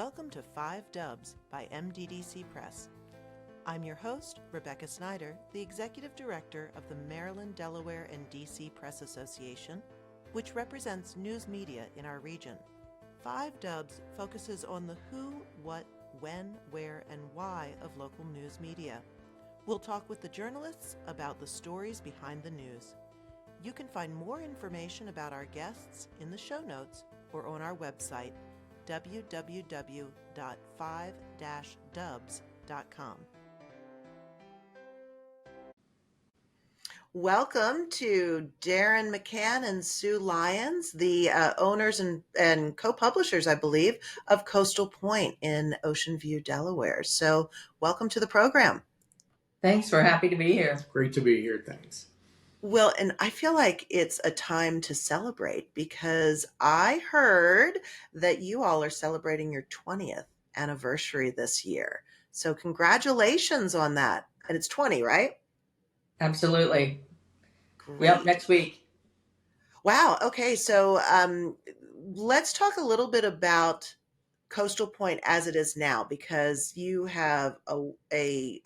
Welcome to 5 Dubs by MDDC Press. I'm your host, Rebecca Snyder, the Executive Director of the Maryland, Delaware, and DC Press Association, which represents news media in our region. 5 Dubs focuses on the who, what, when, where, and why of local news media. We'll talk with the journalists about the stories behind the news. You can find more information about our guests in the show notes or on our website, www.5-dubs.com. Welcome to Darin, McCann, and Sue Lyons, the owners and co-publishers, I believe, of Coastal Point in Ocean View, Delaware. So welcome to the program. Thanks. We're happy to be here. It's great to be here. Thanks. Well, and I feel like it's a time to celebrate because I heard that you all are celebrating your 20th anniversary this year. So congratulations on that. And it's 20, right? Absolutely. Great. Yep, next week. Wow. Okay. So let's talk a little bit about Coastal Point as it is now, because you have a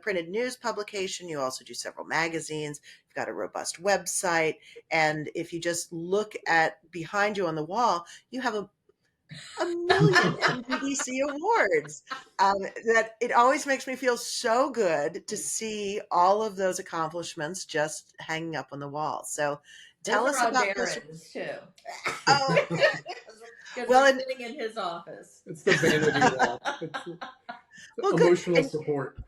printed news publication. You also do several magazines. You've got a robust website. And if you just look at behind you on the wall, you have a million MDDC awards. That it always makes me feel so good to see all of those accomplishments just hanging up on the wall. So tell us about Darin's too. Oh, well, I'm sitting in his office. It's the vanity wall. It's emotional support.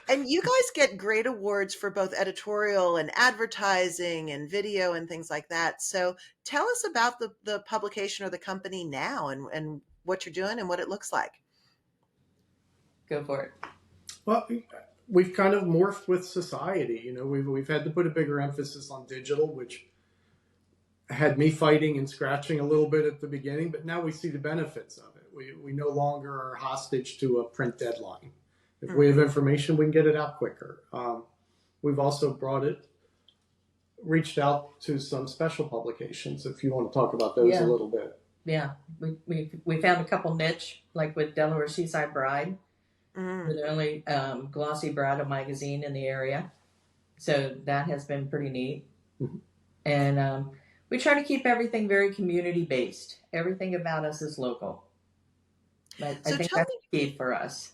And you guys get great awards for both editorial and advertising and video and things like that. So tell us about the publication or the company now and what you're doing and what it looks like. Go for it. Well, we've kind of morphed with society. You know, we've had to put a bigger emphasis on digital, which had me fighting and scratching a little bit at the beginning, but now we see the benefits of it. We no longer are hostage to a print deadline. If we have information, we can get it out quicker. We've also reached out to some special publications, if you want to talk about those a little bit. Yeah, we found a couple niche, like with Delaware Seaside Bride. We're the only glossy bridal magazine in the area. So that has been pretty neat. Mm-hmm. And we try to keep everything very community-based. Everything about us is local. I think that's key for us.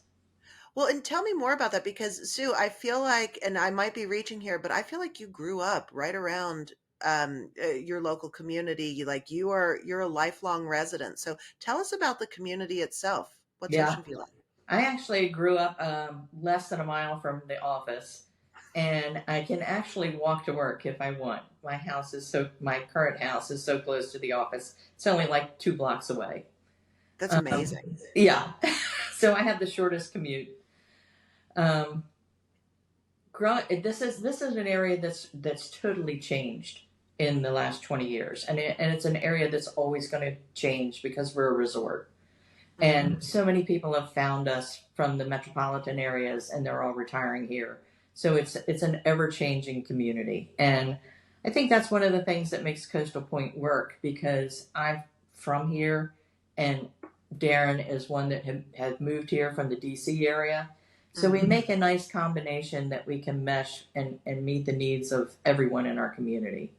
Well, and tell me more about that, because Sue, I feel like, and I might be reaching here, but I feel like you grew up right around your local community. You're a lifelong resident. So tell us about the community itself. What's Ocean View like? I actually grew up less than a mile from the office, and I can actually walk to work if I want. My current house is so close to the office. It's only like 2 blocks away. That's amazing. Yeah. So I have the shortest commute. This is an area that's totally changed in the last 20 years, and it's an area that's always going to change because we're a resort, and so many people have found us from the metropolitan areas, and they're all retiring here. So it's an ever-changing community, and I think that's one of the things that makes Coastal Point work, because I'm from here, and Darin is one that had moved here from the DC area. So we make a nice combination that we can mesh and meet the needs of everyone in our community.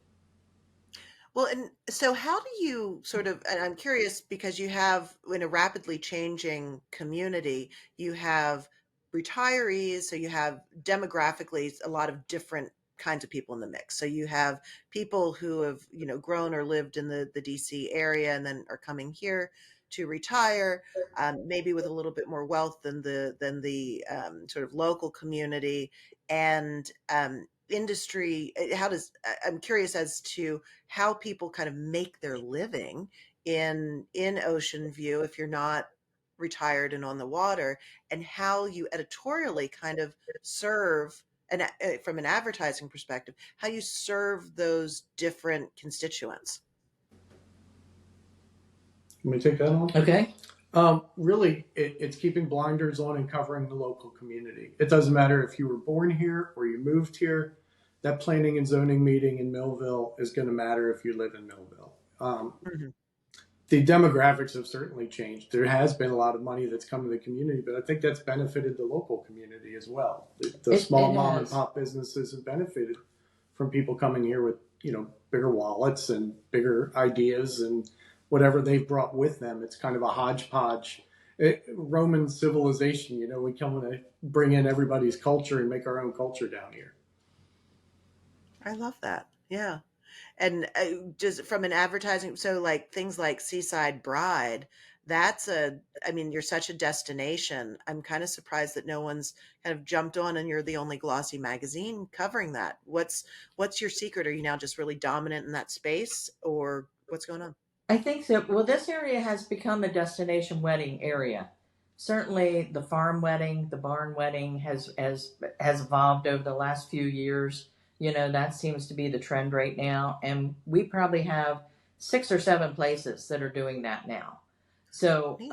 Well, and so how do you and I'm curious, because you have, in a rapidly changing community, you have retirees, so you have demographically a lot of different kinds of people in the mix. So you have people who have, grown or lived in the DC area and then are coming here to retire, maybe with a little bit more wealth than the sort of local community and industry. I'm curious as to how people kind of make their living in Ocean View if you're not retired and on the water, and how you editorially kind of serve, and from an advertising perspective, how you serve those different constituents. Let me take that on. Okay. Really, it's keeping blinders on and covering the local community. It doesn't matter if you were born here or you moved here. That planning and zoning meeting in Millville is going to matter if you live in Millville. The demographics have certainly changed. There has been a lot of money that's come to the community, but I think that's benefited the local community as well. The small It mom and has. pop businesses have benefited from people coming here with, bigger wallets and bigger ideas and whatever they've brought with them. It's kind of a hodgepodge. Roman civilization, we come to bring in everybody's culture and make our own culture down here. I love that. Yeah. And just from an advertising, so like things like Seaside Bride, I mean, you're such a destination. I'm kind of surprised that no one's kind of jumped on and you're the only glossy magazine covering that. What's your secret? Are you now just really dominant in that space or what's going on? I think so. Well, this area has become a destination wedding area. Certainly, the farm wedding, the barn wedding has evolved over the last few years. That seems to be the trend right now, and we probably have 6 or 7 places that are doing that now. So, Neat.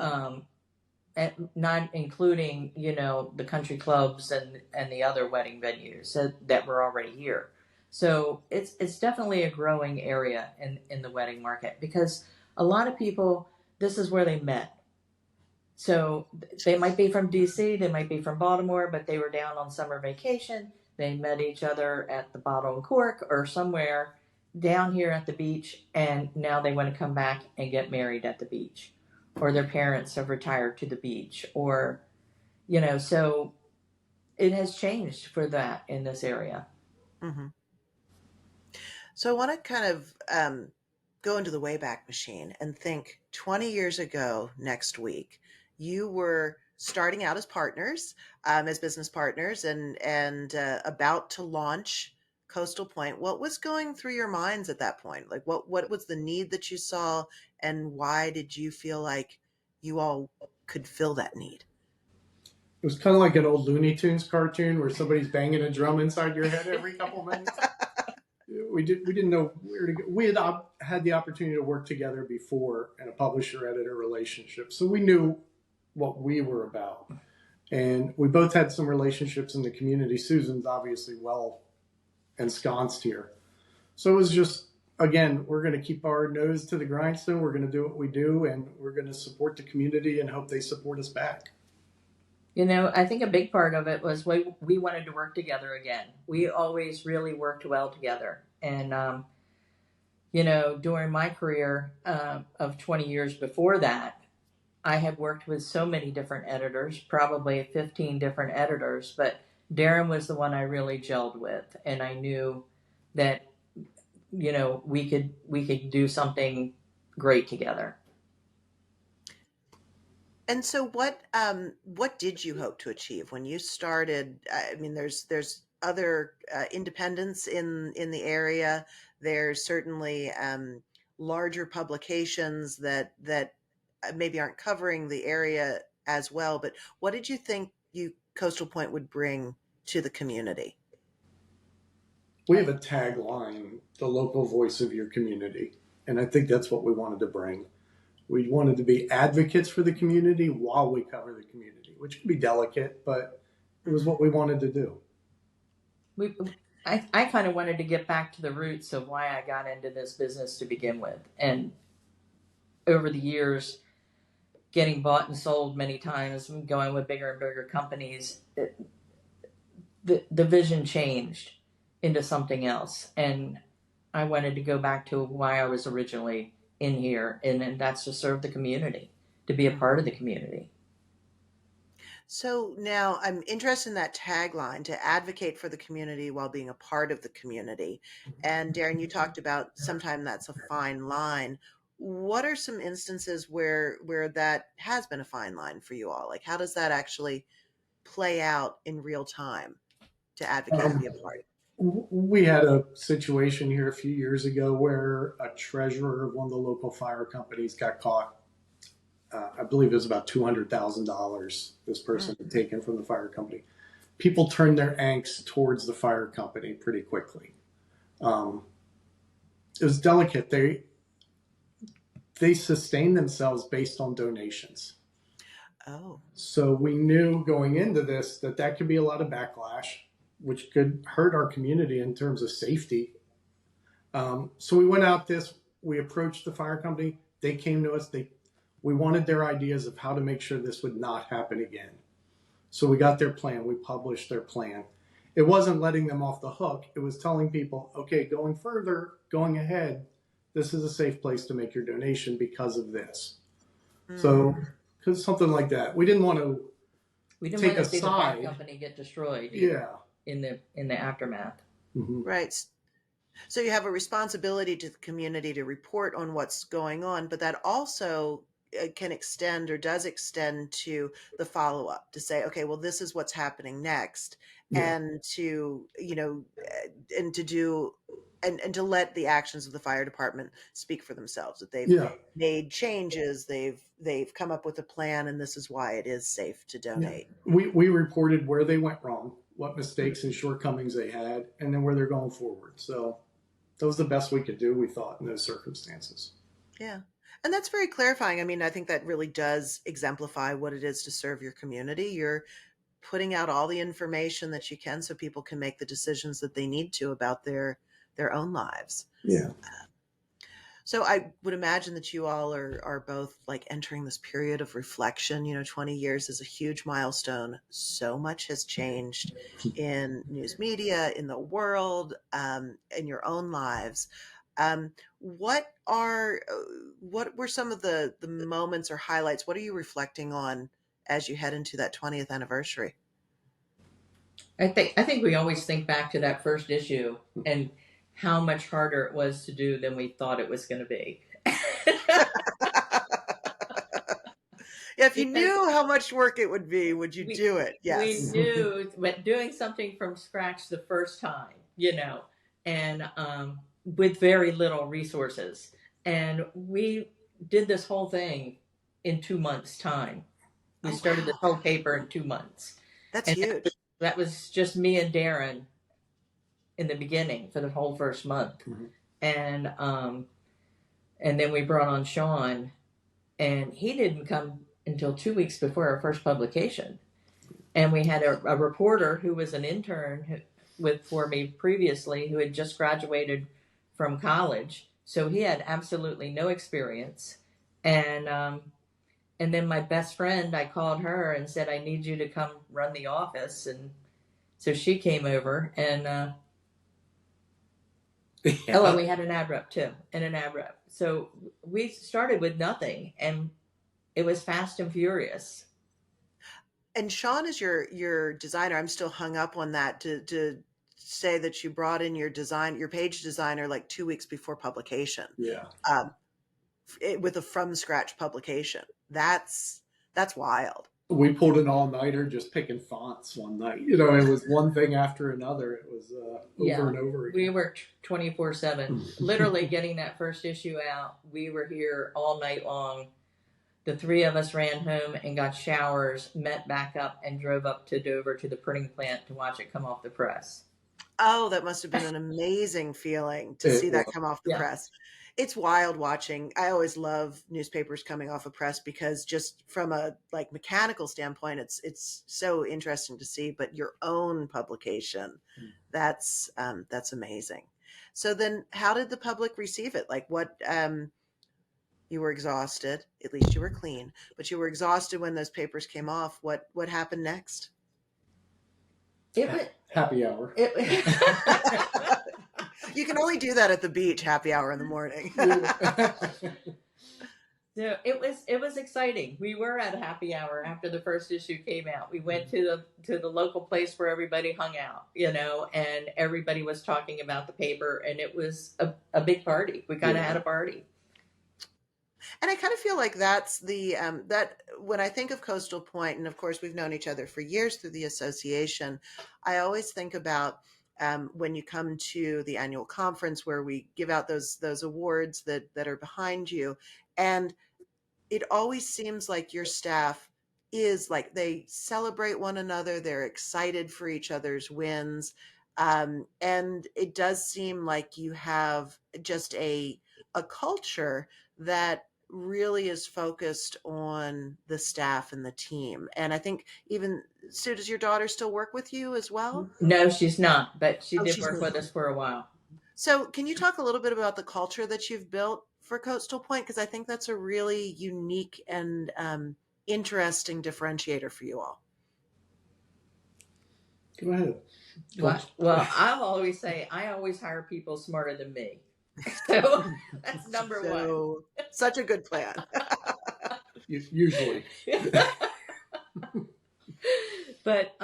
not including the country clubs and the other wedding venues that were already here. So it's definitely a growing area in the wedding market because a lot of people, this is where they met. So they might be from DC, they might be from Baltimore, but they were down on summer vacation. They met each other at the Bottle and Cork or somewhere down here at the beach, and now they want to come back and get married at the beach, or their parents have retired to the beach, or so it has changed for that in this area. Hmm. So I want to kind of go into the Wayback Machine and think 20 years ago next week, you were starting out as partners, as business partners, and about to launch Coastal Point. What was going through your minds at that point? Like, what was the need that you saw, and why did you feel like you all could fill that need? It was kind of like an old Looney Tunes cartoon where somebody's banging a drum inside your head every couple minutes. We didn't know where to go. We had the opportunity to work together before in a publisher editor relationship, so we knew what we were about, and we both had some relationships in the community. Susan's obviously well ensconced here, so it was just, again, we're going to keep our nose to the grindstone. We're going to do what we do, and we're going to support the community and hope they support us back. I think a big part of it was we wanted to work together again. We always really worked well together. And, during my career of 20 years before that, I had worked with so many different editors, probably 15 different editors, but Darin was the one I really gelled with. And I knew that, we could do something great together. And so what did you hope to achieve when you started? I mean, there's other independents in the area. There's certainly larger publications that maybe aren't covering the area as well. But what did you think Coastal Point would bring to the community? We have a tagline, the local voice of your community. And I think that's what we wanted to bring. We wanted to be advocates for the community while we cover the community, which can be delicate, but it was what we wanted to do. I kind of wanted to get back to the roots of why I got into this business to begin with. And over the years, getting bought and sold many times, going with bigger and bigger companies, the vision changed into something else. And I wanted to go back to why I was originally in here, and that's to serve the community, to be a part of the community. So now I'm interested in that tagline, to advocate for the community while being a part of the community. And Darin, you talked about sometimes that's a fine line. What are some instances where that has been a fine line for you all? Like, how does that actually play out in real time to advocate and be a part? We had a situation here a few years ago where a treasurer of one of the local fire companies got caught. I believe it was about $200,000 this person had taken from the fire company. People turned their angst towards the fire company pretty quickly. It was delicate. They sustained themselves based on donations. Oh. So we knew going into this that could be a lot of backlash, which could hurt our community in terms of safety. So we went out we approached the fire company. They came to us. We wanted their ideas of how to make sure this would not happen again. So we got their plan. We published their plan. It wasn't letting them off the hook. It was telling people, okay, going ahead, this is a safe place to make your donation because of this. So, because something like that, we didn't want to. We didn't take want to see the bar aside. company get destroyed. Yeah. In the aftermath. Mm-hmm. Right. So you have a responsibility to the community to report on what's going on, but that also can extend or does extend to the follow-up to say, okay, well, this is what's happening next. Yeah. And to, and to do, and to let the actions of the fire department speak for themselves, that they've made changes, they've come up with a plan, and this is why it is safe to donate. Yeah. We reported where they went wrong, what mistakes and shortcomings they had, and then where they're going forward. So that was the best we could do, we thought, in those circumstances. Yeah. And that's very clarifying. I mean, I think that really does exemplify what it is to serve your community. You're putting out all the information that you can so people can make the decisions that they need to about their own lives. Yeah. So I would imagine that you all are both like entering this period of reflection. 20 years is a huge milestone. So much has changed in news media, in the world, in your own lives. What were some of the moments or highlights? What are you reflecting on as you head into that 20th anniversary? I think we always think back to that first issue and how much harder it was to do than we thought it was going to be. Yeah, if you knew how much work it would be, would you do it? Yes. We knew, but doing something from scratch the first time, and with very little resources. And we did this whole thing in 2 months' time. We started this whole paper in 2 months. That's huge. That was just me and Darin in the beginning for the whole first month. Mm-hmm. And then we brought on Sean, and he didn't come until 2 weeks before our first publication. And we had a reporter who was an intern for me previously, who had just graduated from college. So he had absolutely no experience. And then my best friend, I called her and said, I need you to come run the office. And so she came over, and and we had an ad rep too, and an ad rep. So we started with nothing, and it was fast and furious. And Sean is your designer. I'm still hung up on that to say that you brought in your page designer like 2 weeks before publication. Yeah. With a from scratch publication. That's wild. We pulled an all-nighter just picking fonts one night. It was one thing after another. It was over and over again. We worked 24/7, literally getting that first issue out. We were here all night long. The three of us ran home and got showers, met back up, and drove up to Dover to the printing plant to watch it come off the press. Oh, that must have been an amazing feeling to see that come off the press. It's wild watching. I always love newspapers coming off a press because just from a mechanical standpoint, it's so interesting to see. But your own publication, that's amazing. So then, how did the public receive it? You were exhausted. At least you were clean, but you were exhausted when those papers came off. What happened next? Happy hour. You can only do that at the beach, happy hour in the morning. So it was exciting. We were at a happy hour after the first issue came out. We went to the local place where everybody hung out, and everybody was talking about the paper, and it was a big party. We kind of had a party. And I kind of feel like that's that when I think of Coastal Point, and of course we've known each other for years through the association, I always think about when you come to the annual conference where we give out those awards that are behind you. And it always seems like your staff is they celebrate one another. They're excited for each other's wins. And it does seem like you have just a culture that really is focused on the staff and the team. And I think Sue, does your daughter still work with you as well? No, she's not, but she did work with us for a while. So can you talk a little bit about the culture that you've built for Coastal Point? Because I think that's a really unique and interesting differentiator for you all. Go ahead. Well, I'll always say I always hire people smarter than me. So that's number one. So, such a good plan. Usually. But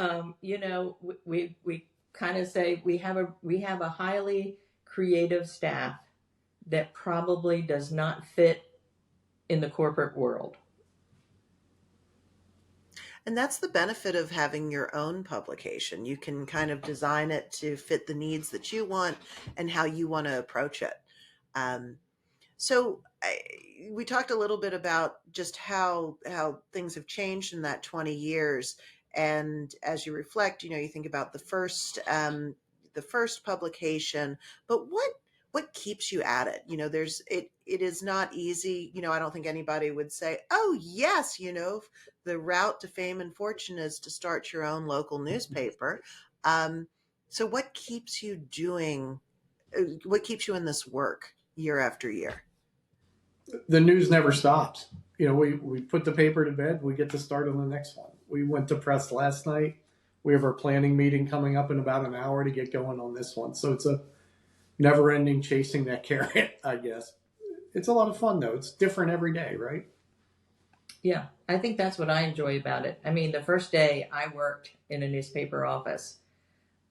we kind of say we have a highly creative staff that probably does not fit in the corporate world. And that's the benefit of having your own publication. You can kind of design it to fit the needs that you want and how you want to approach it. So we talked a little bit about just how things have changed in that 20 years. And as you reflect, you think about the first publication, but what keeps you at it? It is not easy. I don't think anybody would say, oh yes, the route to fame and fortune is to start your own local newspaper. So what keeps you in this work year after year? The news never stops. We put the paper to bed, we get to start on the next one. We went to press last night. We have our planning meeting coming up in about an hour to get going on this one. So it's a never ending chasing that carrot, I guess. It's a lot of fun though. It's different every day, right? Yeah, I think that's what I enjoy about it. I mean, the first day I worked in a newspaper office,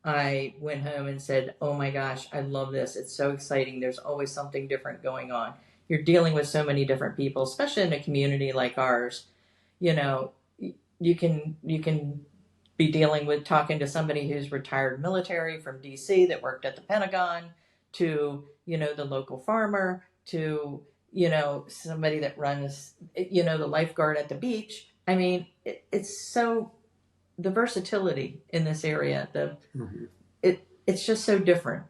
I went home and said, oh my gosh, I love this. It's so exciting. There's always something different going on. You're dealing with so many different people, especially in a community like ours. You can be talking to somebody who's retired military from DC that worked at the Pentagon, to the local farmer, to somebody that runs the lifeguard at the beach. I mean, it's so, the versatility in this area, it's just so different.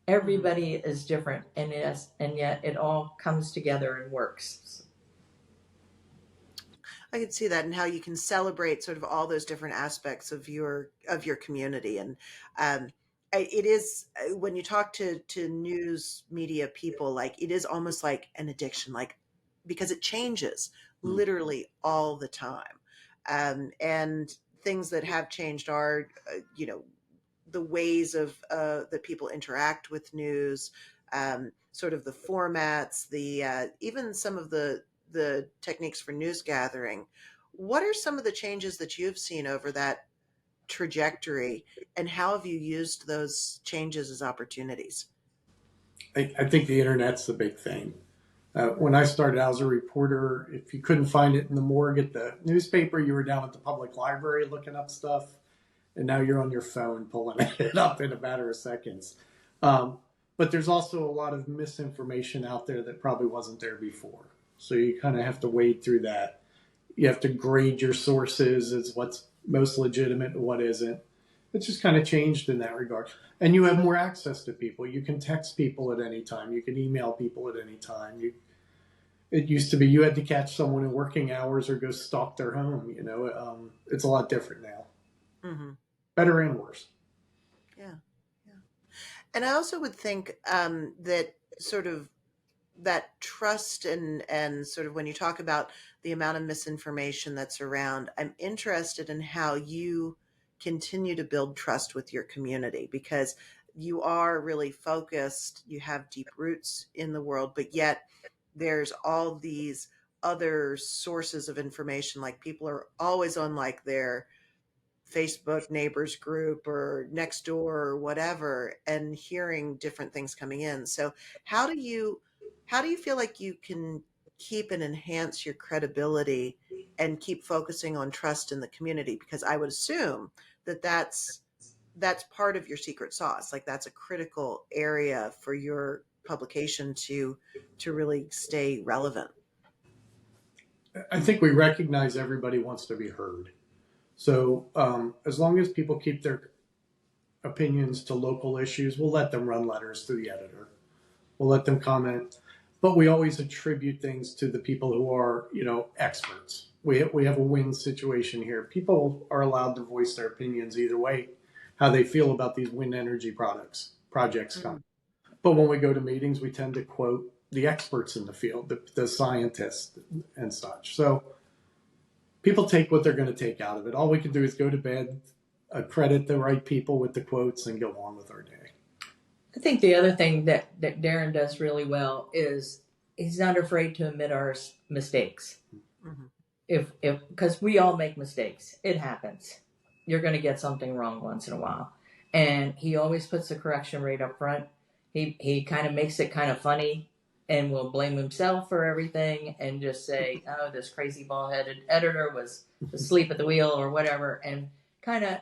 Everybody is different, and yet it all comes together and works. I can see that, and how you can celebrate sort of all those different aspects of your community. And it is, when you talk to news media people, like, it is almost like an addiction, like, because it changes literally all the time. And things that have changed are, the ways of that people interact with news, sort of the formats, the even some of the techniques for news gathering. What are some of the changes that you've seen over that trajectory, and how have you used those changes as opportunities? I think the internet's the big thing. When I started out as a reporter, if you couldn't find it in the morgue at the newspaper, you were down at the public library looking up stuff. And now you're on your phone pulling it up in a matter of seconds. But there's also a lot of misinformation out there that probably wasn't there before. So you kind of have to wade through that. You have to grade your sources as what's most legitimate and what isn't. It's just kind of changed in that regard. And you have more access to people. You can text people at any time. You can email people at any time. It used to be you had to catch someone in working hours or go stalk their home. It's a lot different now. Mm-hmm. Better and worse. Yeah. And I also would think that sort of that trust and sort of, when you talk about the amount of misinformation that's around, I'm interested in how you continue to build trust with your community, because you are really focused, you have deep roots in the world, but yet there's all these other sources of information. Like, people are always on, like, their Facebook neighbors group or next door or whatever, and hearing different things coming in. So how do you feel like you can keep and enhance your credibility and keep focusing on trust in the community? Because I would assume that that's part of your secret sauce. Like, that's a critical area for your publication to really stay relevant. I think we recognize everybody wants to be heard. So as long as people keep their opinions to local issues, we'll let them run letters to the editor. We'll let them comment. But we always attribute things to the people who are, experts. We have a win situation here. People are allowed to voice their opinions either way, how they feel about these wind energy projects coming. But when we go to meetings, we tend to quote the experts in the field, the scientists and such. So people take what they're going to take out of it. All we can do is go to bed, credit the right people with the quotes, and go on with our day. I think the other thing that Darin does really well is he's not afraid to admit our mistakes. Mm-hmm. If because we all make mistakes, it happens. You're going to get something wrong once in a while, and he always puts the correction rate up front. He kind of makes it kind of funny, and will blame himself for everything, and just say, "Oh, this crazy ball-headed editor was asleep at the wheel," or whatever, and kind of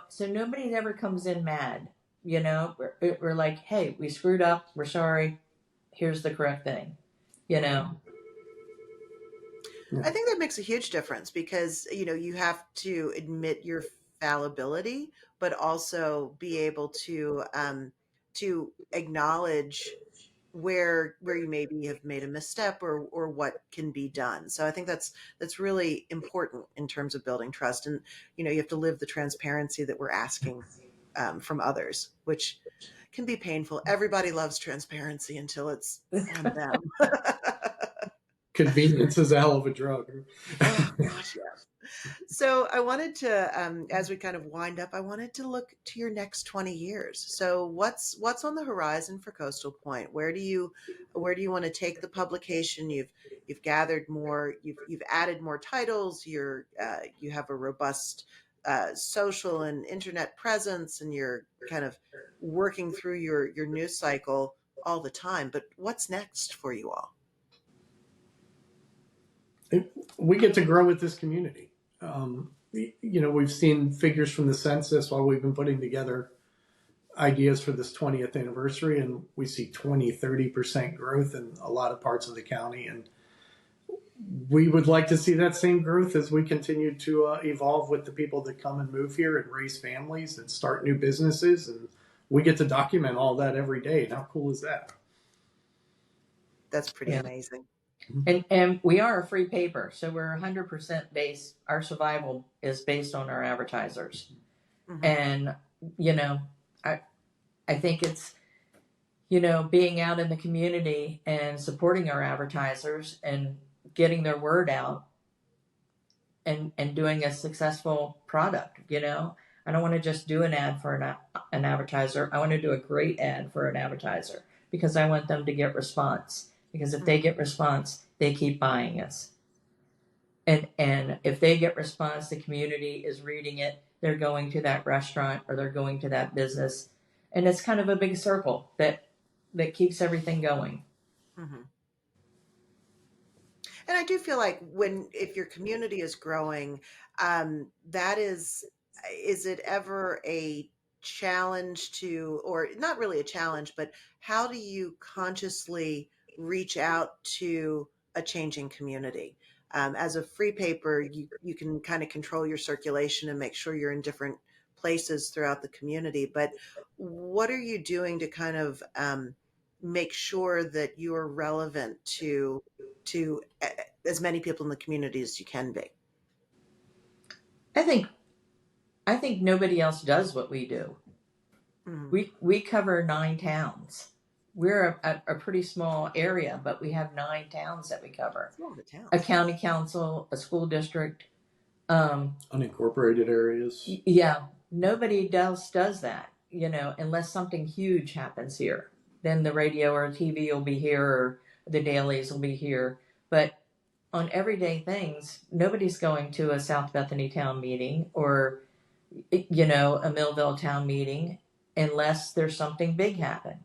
so nobody ever comes in mad. We're like, hey, we screwed up. We're sorry. Here's the correct thing. Yeah. I think that makes a huge difference because, you have to admit your fallibility, but also be able to acknowledge where you maybe have made a misstep or what can be done. So I think that's really important in terms of building trust. And, you have to live the transparency that we're asking from others, which can be painful. Everybody loves transparency until it's on them. Convenience is a hell of a drug. Oh gosh, yeah. So I wanted to, as we kind of wind up, I wanted to look to your next 20 years. So what's on the horizon for Coastal Point? Where do you want to take the publication? You've gathered more, you've added more titles. You have a robust social and internet presence, and you're kind of working through your news cycle all the time. But what's next for you all? We get to grow with this community. We've seen figures from the census while we've been putting together ideas for this 20th anniversary, and we see 20-30% growth in a lot of parts of the county. And we would like to see that same growth as we continue to evolve with the people that come and move here and raise families and start new businesses. And we get to document all that every day. And how cool is that? That's pretty Yeah. amazing. And we are a free paper, so we're 100% based. Our survival is based on our advertisers, Mm-hmm. and I think it's being out in the community and supporting our advertisers and getting their word out and doing a successful product. I don't want to just do an ad for an advertiser. I want to do a great ad for an advertiser because I want them to get response. Because if they get response, they keep buying us. And if they get response, the community is reading it. They're going to that restaurant or they're going to that business, and it's kind of a big circle that keeps everything going. Mm-hmm. And I do feel like if your community is growing, that is it ever a challenge or not really a challenge, but how do you consciously reach out to a changing community? As a free paper, you can kind of control your circulation and make sure you're in different places throughout the community. But what are you doing to kind of make sure that you're relevant to as many people in the community as you can be? I think nobody else does what we do. Mm-hmm. We cover 9 towns. We're a pretty small area, but we have 9 towns that we cover. It's all the towns. A county council, a school district. Unincorporated areas. Yeah, nobody else does that, unless something huge happens here. Then the radio or TV will be here or the dailies will be here. But on everyday things, nobody's going to a South Bethany town meeting or, a Millville town meeting unless there's something big happening.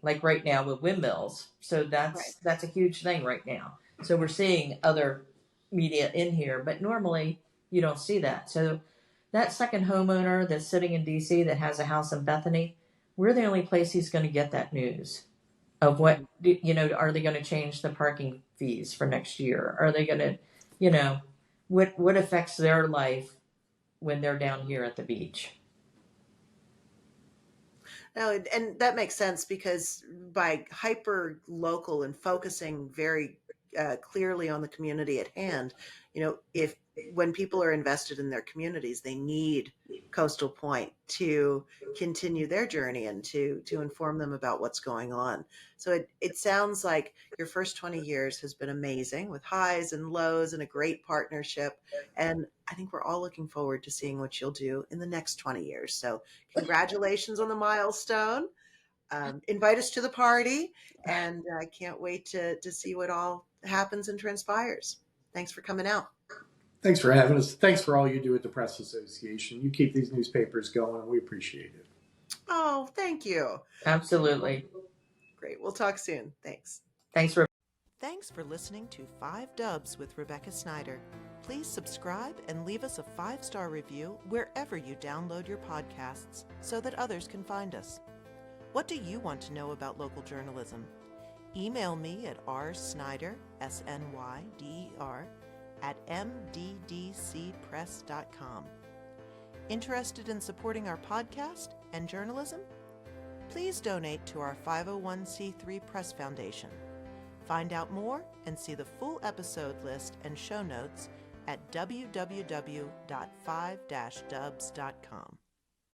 Like right now with windmills. So that's a huge thing right now. So we're seeing other media in here, but normally you don't see that. So that second homeowner that's sitting in DC that has a house in Bethany, we're the only place he's going to get that news of what, are they going to change the parking fees for next year? Are they going to, what affects their life when they're down here at the beach? No, and that makes sense because by hyper local and focusing very clearly on the community at hand. If when people are invested in their communities, they need Coastal Point to continue their journey and to inform them about what's going on. So it sounds like your first 20 years has been amazing with highs and lows and a great partnership. And I think we're all looking forward to seeing what you'll do in the next 20 years. So congratulations on the milestone. Invite us to the party, and I can't wait to see what all happens and transpires. Thanks for coming out. Thanks for having us. Thanks for all you do at the Press Association. You keep these newspapers going, and we appreciate it. Oh, thank you. Absolutely. Great. We'll talk soon. Thanks. Thanks for. Thanks for listening to 5 Dubs with Rebecca Snyder. Please subscribe and leave us a 5-star review wherever you download your podcasts so that others can find us. What do you want to know about local journalism? Email me at rsnyder, SNYDER, at mddcpress.com. Interested in supporting our podcast and journalism? Please donate to our 501c3 Press Foundation. Find out more and see the full episode list and show notes at www.5-dubs.com.